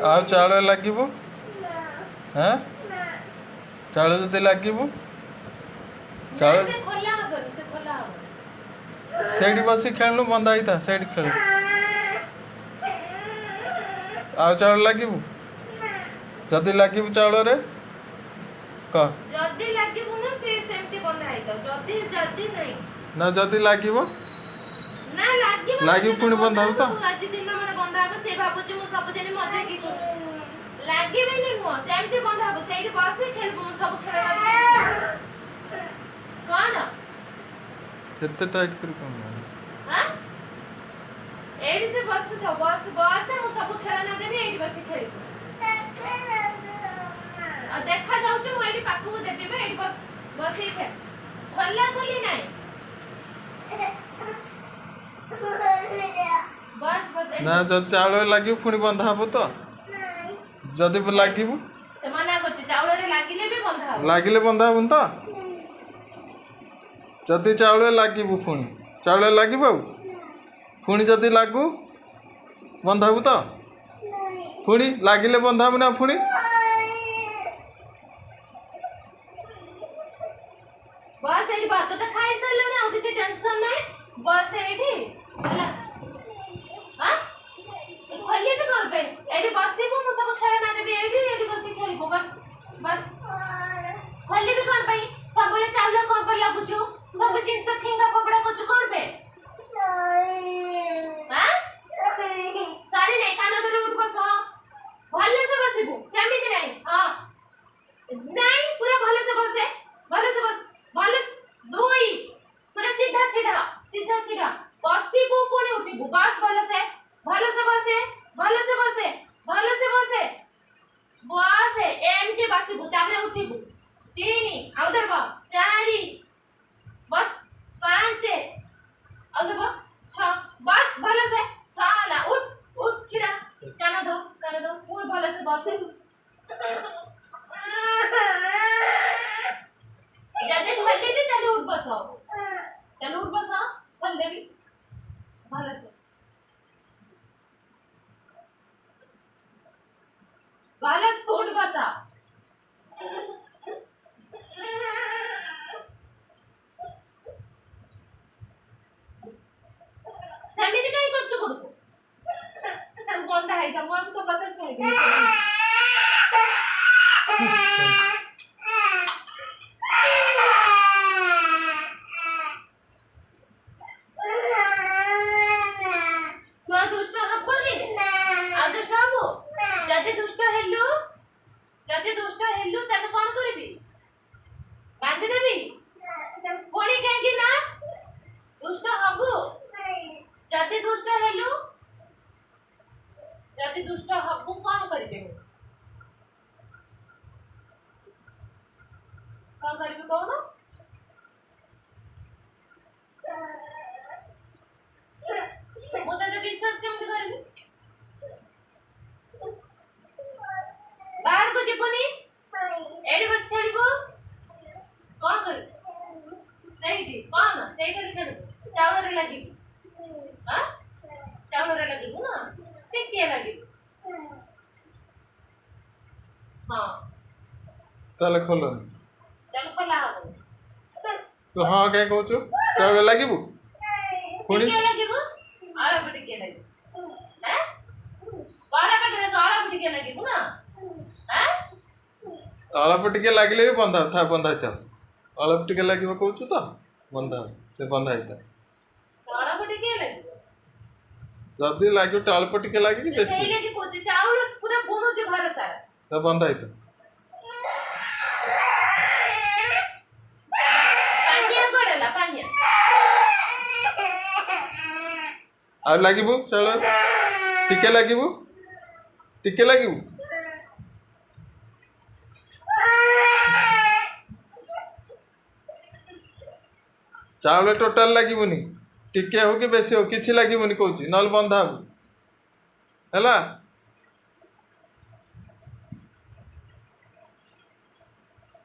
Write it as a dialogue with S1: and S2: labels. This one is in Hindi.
S1: ଆଉ ଚାଉଳ ଲାଗିବୁ हाँ चाउल जदि लागू चाउल से बस खेलु बंधा ही था से खेल आउ चाउल लागू जदि लागू चाउल रे कह
S2: जदी लागू न से सेमती बंधा ही था जदी जदी नहीं
S1: ना जदि लागू
S2: ना लागू
S1: लागू पुणी बंधा हो तो
S2: आज दिन माने बंधा हो से भाबु जे मु सब दिन मजा की लागे भी नहीं हो सेमती बंधा हो सेठी बस खेल सब खेल कौन
S1: कितने टाइट कर कौन
S2: हां एडी से बस था बस बस मु सब खेल ना देबी एडी बस खेल आ देखा जाऊ छ मु एडी पाखु देबी बे एडी बस बस ही खेल खल्ला खोली नहीं बस बस
S1: ना जब चाउल लागू पुणी बंधा हो तो जदि लागू
S2: से मना करते चाउल रे लागिले भी बंधा हो
S1: लागिले बंधा हो तो जदि चाउल लागू पुणी चाउल लागू पुणी जदि लागू बंधा हो तो पुणी लागिले बंधा हो ना पुणी
S2: बस एडी बात तो खाई सल्लो ना किसी टेंशन नहीं बस एडी हला हां खोलिए तो कर पे एडी बसी को मु सब खेला ना देबी एडी बसी खेलिबो बस बस खोलिए भी कर पई सबले चावल कर पे लागु छु सब जिंस फिंगा पपड़ा को छु कर पे हां सारी नहीं कान धरे उठ बस भले से बसिबो सेमिति नहीं हां नहीं पूरा भले से बस भले दुई पूरा सीधा छिड़ा बसी को पुणी उठिबो बस भले से बसे बस एमटी बसिबो ताबरे उठिबो तीन आउ दरबा चारि बस पांच आउ दरबा छ बस भले से छाला उठ छिड़ा कान दो पूरा भले से बसे जदे खल्ले भी तले उठ बस खोल देबी भले से उठ बसा सेमिति काई करछु कोडको तू बंदा है त मन तो बता चाहिए दुष्ट हेलु तने कोन करबी बांधी देबी कोणी काहे कि ना दुष्ट हबु जति दुष्ट हेलु जति दुष्ट हबु कोन करबे कोन करबी कोन मु तते विश्वास केमति करबी बाहर को जीवनी एडी बस खेलिबो कोन कर सही कोन सही कर खेल चावल रे लागी हां चावल रे लागी ना ठीक के लागी हां
S1: चल खोलो
S2: खोला हो
S1: तो हां के कहू चावल लागीबू
S2: पुणी के लागीबू आळा पटी के लागी हैं बाड़ा पटी रे आळा पटी के लागीबू ना
S1: अल्प टिके लगे भी बंधा था अल्प टिके लगे कहूँ तो बंधा से बंधा ही जदि लगे अल्प टिके लगे कि तो बंधा ही आ लगे चल टिके लगे चावल टोटाल लगनी टिके हो कि बेसी हो किसी लगनी कहूँ ना बंधा है